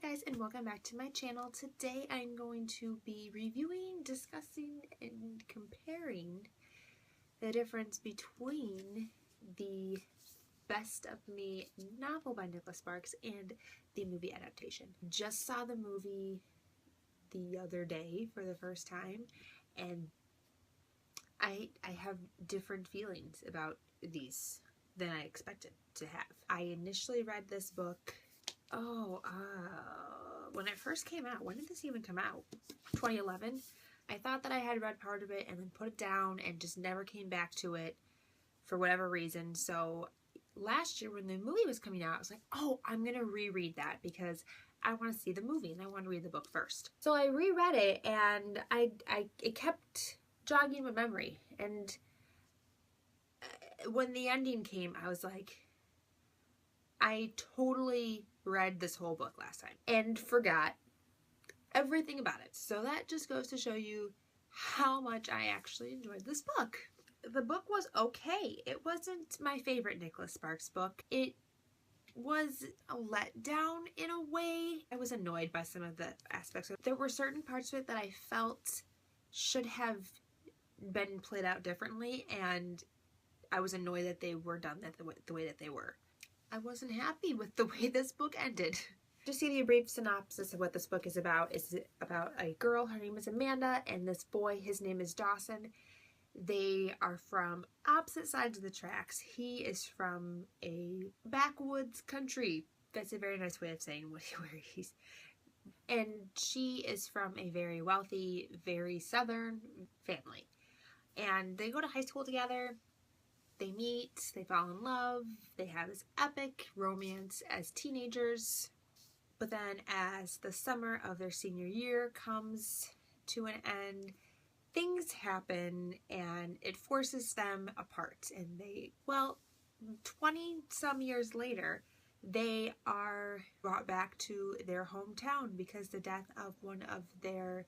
guys, and welcome back to my channel. Today I'm going to be reviewing, discussing, and comparing the difference between the Best of Me novel by Nicholas Sparks and the movie adaptation. Just saw the movie the other day for the first time, and I have different feelings about these than I expected to have. I initially read this book when it first came out. When did this even come out? 2011. I thought that I had read part of it and then put it down and just never came back to it for whatever reason. So last year when the movie was coming out, I was like, oh, I'm gonna reread that because I want to see the movie and I want to read the book first. So I reread it, and it kept jogging my memory, and when the ending came, I was like, I totally read this whole book last time and forgot everything about it. So that just goes to show you how much I actually enjoyed this book. The book was okay. It wasn't my favorite Nicholas Sparks book. It was a letdown in a way. I was annoyed by some of the aspects. There were certain parts of it that I felt should have been played out differently, and I was annoyed that they were done the way that they were. I wasn't happy with the way this book ended. Just to give you a brief synopsis of what this book is about a girl, her name is Amanda, and this boy, his name is Dawson. They are from opposite sides of the tracks. He is from a backwoods country. That's a very nice way of saying where he's. And she is from a very wealthy, very southern family. And they go to high school together. They meet, they fall in love, they have this epic romance as teenagers. But then as the summer of their senior year comes to an end, things happen and it forces them apart. And 20 some years later, they are brought back to their hometown because the death of one of their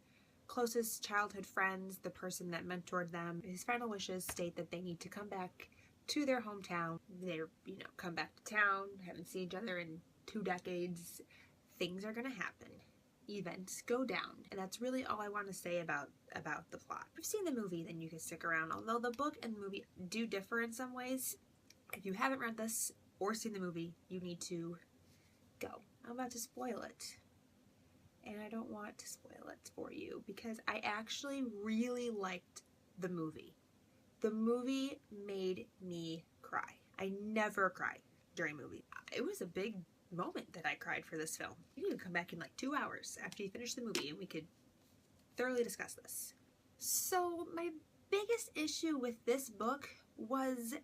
closest childhood friends, the person that mentored them, his final wishes state that they need to come back to their hometown. They're, come back to town, haven't seen each other in 2 decades. Things are gonna happen. Events go down. And that's really all I want to say about the plot. If you've seen the movie, then you can stick around. Although the book and the movie do differ in some ways, if you haven't read this or seen the movie, you need to go. I'm about to spoil it. And I don't want to spoil it for you because I actually really liked the movie. The movie made me cry. I never cry during movies. It was a big moment that I cried for this film. You need to come back in like 2 hours after you finish the movie and we could thoroughly discuss this. So my biggest issue with this book was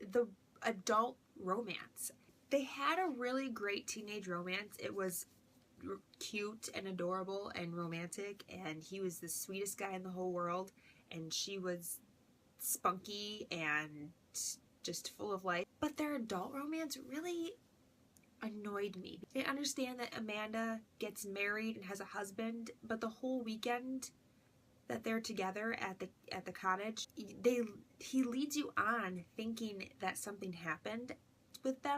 the adult romance. They had a really great teenage romance. It was cute and adorable and romantic, and he was the sweetest guy in the whole world, and she was spunky and just full of life. But their adult romance really annoyed me. I understand that Amanda gets married and has a husband, but the whole weekend that they're together at the cottage, he leads you on thinking that something happened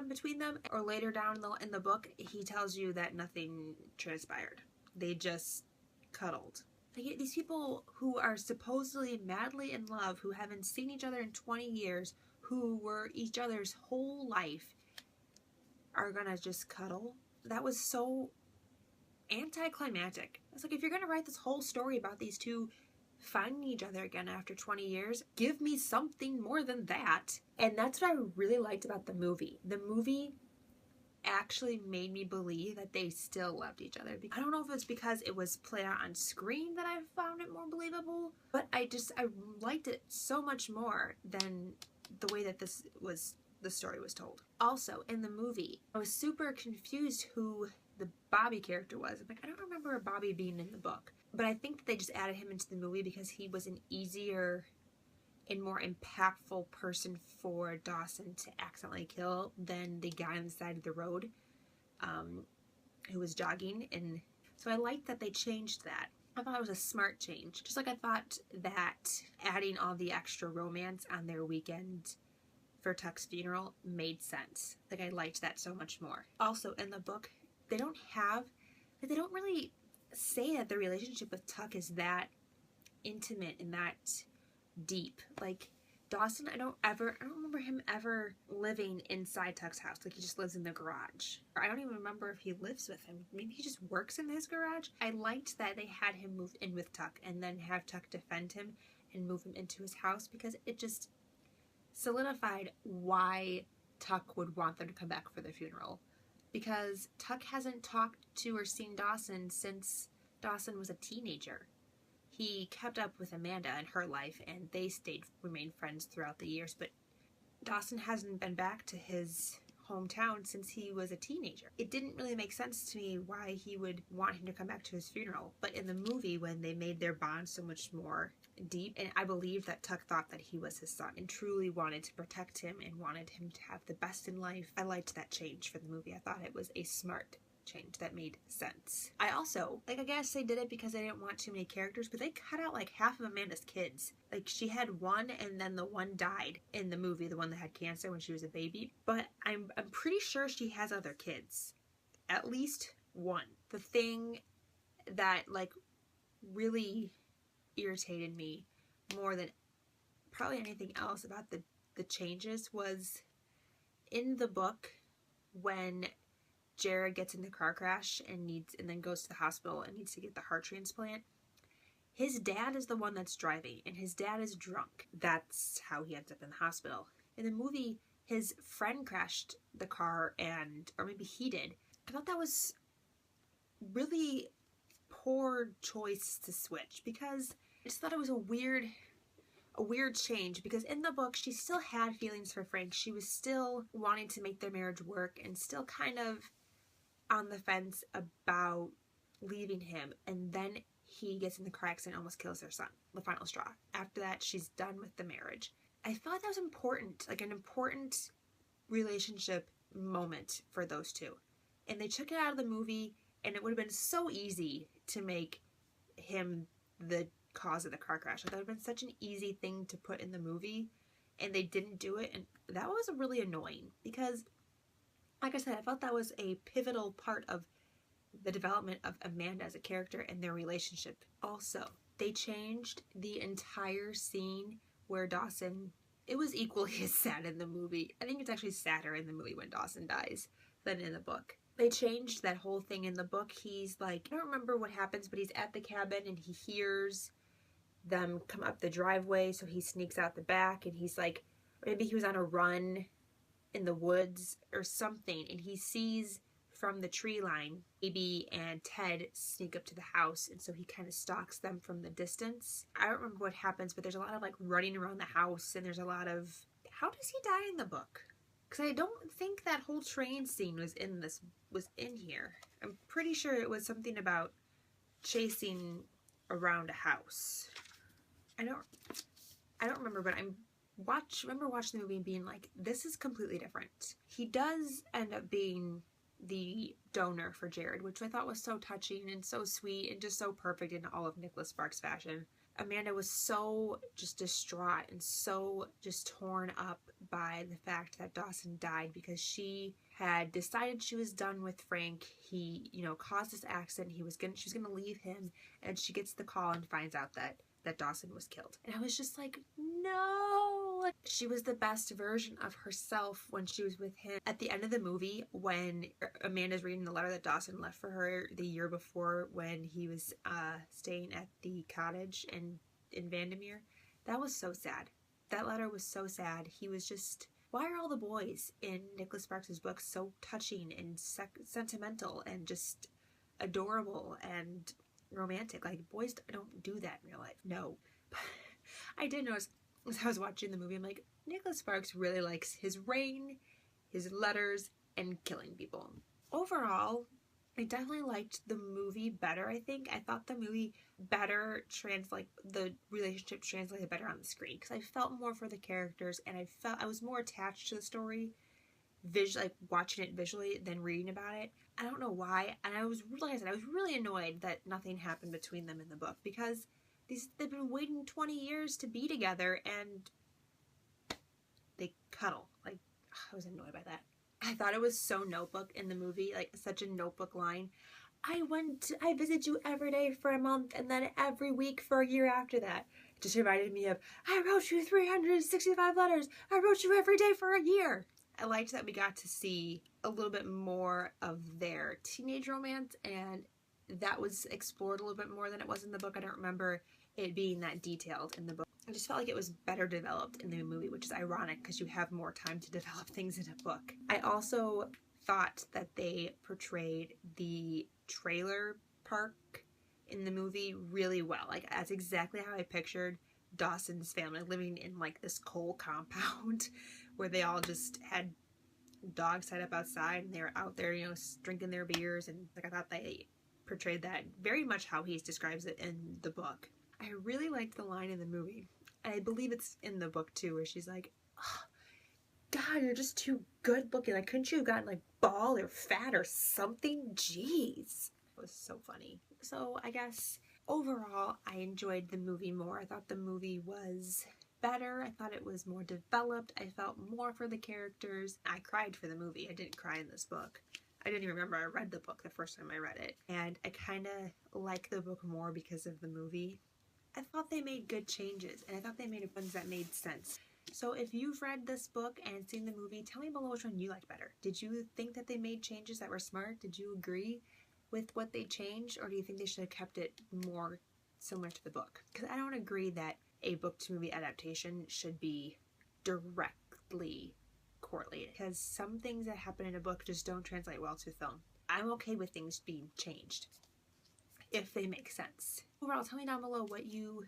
between them, or later down in the book he tells you that nothing transpired. They just cuddled. Like, these people who are supposedly madly in love, who haven't seen each other in 20 years, who were each other's whole life, are gonna just cuddle. That was so anticlimactic. It's like, if you're gonna write this whole story about these two finding each other again after 20 years, give me something more than that. And that's what I really liked about the movie. The movie actually made me believe that they still loved each other. I don't know if it's because it was played out on screen that I found it more believable, but I liked it so much more than the way that the story was told. Also, in the movie, I was super confused who the Bobby character was. I'm like, I don't remember Bobby being in the book. But I think that they just added him into the movie because he was an easier and more impactful person for Dawson to accidentally kill than the guy on the side of the road who was jogging. And so I liked that they changed that. I thought it was a smart change. Just like I thought that adding all the extra romance on their weekend for Tuck's funeral made sense. Like, I liked that so much more. Also, in the book, they don't really say that the relationship with Tuck is that intimate and that deep. Like Dawson, I don't remember him ever living inside Tuck's house. Like he just lives in the garage. Or I don't even remember if he lives with him. Maybe he just works in his garage. I liked that they had him move in with Tuck and then have Tuck defend him and move him into his house, because it just solidified why Tuck would want them to come back for their funeral. Because Tuck hasn't talked to or seen Dawson since Dawson was a teenager. He kept up with Amanda in her life, and they remained friends throughout the years, but Dawson hasn't been back to his hometown since he was a teenager. It didn't really make sense to me why he would want him to come back to his funeral, but in the movie, when they made their bond so much more deep, and I believe that Tuck thought that he was his son and truly wanted to protect him and wanted him to have the best in life. I liked that change for the movie. I thought it was a smart change that made sense. I also, I guess they did it because they didn't want too many characters, but they cut out like half of Amanda's kids. Like she had one, and then the one died in the movie, the one that had cancer when she was a baby. But I'm pretty sure she has other kids. At least one. The thing that like really irritated me more than probably anything else about the changes was in the book, when Jared gets in the car crash and then goes to the hospital and needs to get the heart transplant. His dad is the one that's driving, and his dad is drunk. That's how he ends up in the hospital. In the movie, his friend crashed the car, or maybe he did. I thought that was really poor choice to switch, because I just thought it was a weird change, because in the book she still had feelings for Frank. She was still wanting to make their marriage work and still kind of on the fence about leaving him, and then he gets in the car accident and almost kills their son, the final straw. After that, she's done with the marriage. I thought that was important, like an important relationship moment for those two. And they took it out of the movie, and it would have been so easy to make him the cause of the car crash. Like, that would have been such an easy thing to put in the movie, and they didn't do it, and that was really annoying, because like I said, I felt that was a pivotal part of the development of Amanda as a character and their relationship. Also, they changed the entire scene where Dawson, it was equally as sad in the movie. I think it's actually sadder in the movie when Dawson dies than in the book. They changed that whole thing in the book. He's like, I don't remember what happens, but he's at the cabin and he hears them come up the driveway, so he sneaks out the back, and he's like, maybe he was on a run in the woods or something, and he sees from the tree line Abby and Ted sneak up to the house, and so he kind of stalks them from the distance. I don't remember what happens, but there's a lot of like running around the house, and there's a lot of, how does he die in the book? Because I don't think that whole train scene was in here. I'm pretty sure it was something about chasing around a house. I don't remember, but I remember watching the movie and being like, this is completely different. He does end up being the donor for Jared, which I thought was so touching and so sweet and just so perfect in all of Nicholas Sparks' fashion. Amanda was so just distraught and so just torn up by the fact that Dawson died, because she had decided she was done with Frank. He, caused this accident. She was gonna leave him, and she gets the call and finds out that Dawson was killed. And I was just like, no! She was the best version of herself when she was with him. At the end of the movie, when Amanda's reading the letter that Dawson left for her the year before, when he was staying at the cottage in Vandermeer, that was so sad. That letter was so sad. He was just, why are all the boys in Nicholas Sparks' books so touching and sentimental and just adorable and romantic? Like, boys don't do that in real life. No. But I did notice as I was watching the movie, I'm like, Nicholas Sparks really likes his rain, his letters, and killing people. Overall, I definitely liked the movie better, I think. I thought the movie the relationship translated better on the screen, because I felt more for the characters, and I was more attached to the story like watching it visually than reading about it. I don't know why, and I was really annoyed that nothing happened between them in the book, because they've been waiting 20 years to be together, and they cuddle. Like, I was annoyed by that. I thought it was so Notebook in the movie, like such a Notebook line. I visited you every day for a month and then every week for a year after that. It just reminded me of, I wrote you 365 letters. I wrote you every day for a year. I liked that we got to see a little bit more of their teenage romance, and that was explored a little bit more than it was in the book. I don't remember it being that detailed in the book. I just felt like it was better developed in the movie, which is ironic because you have more time to develop things in a book. I also thought that they portrayed the trailer park in the movie really well. Like, that's exactly how I pictured Dawson's family living in like this coal compound where they all just had dogs tied up outside and they were out there, you know, drinking their beers. And like, I thought they portrayed that very much how he describes it in the book. I really liked the line in the movie. I believe it's in the book too, where she's like, oh, God, you're just too good looking. Like, couldn't you have gotten like bald or fat or something? Jeez. It was so funny. So I guess overall, I enjoyed the movie more. I thought the movie was better. I thought it was more developed. I felt more for the characters. I cried for the movie. I didn't cry in this book. I didn't even remember I read the book the first time I read it. And I kind of like the book more because of the movie. I thought they made good changes, and I thought they made ones that made sense. So if you've read this book and seen the movie, tell me below which one you liked better. Did you think that they made changes that were smart? Did you agree with what they changed, or do you think they should have kept it more similar to the book? Because I don't agree that a book-to-movie adaptation should be directly correlated, because some things that happen in a book just don't translate well to film. I'm okay with things being changed if they make sense. Overall, tell me down below what you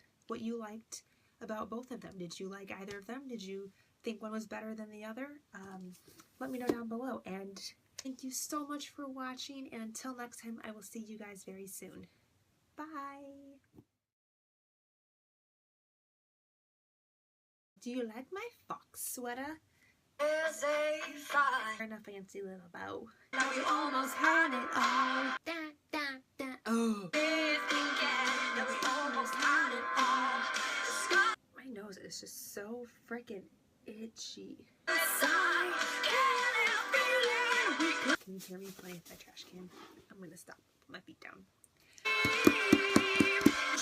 liked about both of them. Did you like either of them? Did you think one was better than the other? Let me know down below. And thank you so much for watching. And until next time, I will see you guys very soon. Bye! Do you like my fox sweater? There's a fire and a fancy little bow. Now we almost had it all. Da, da, da. Oh. My nose is just so freaking itchy. Can you hear me playing with my trash can? I'm gonna stop. Put my feet down.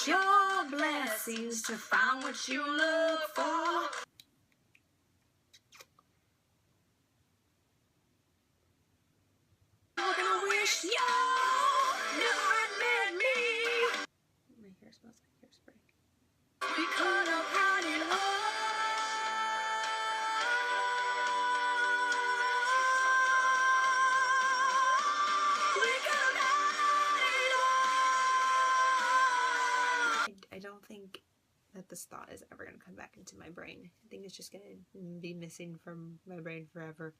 Your blessings to find what you look for. I'm gonna wish you never met me. My hair smells like hairspray. We could have had it all. We could have had it all. I don't think that this thought is ever going to come back into my brain. I think it's just going to be missing from my brain forever.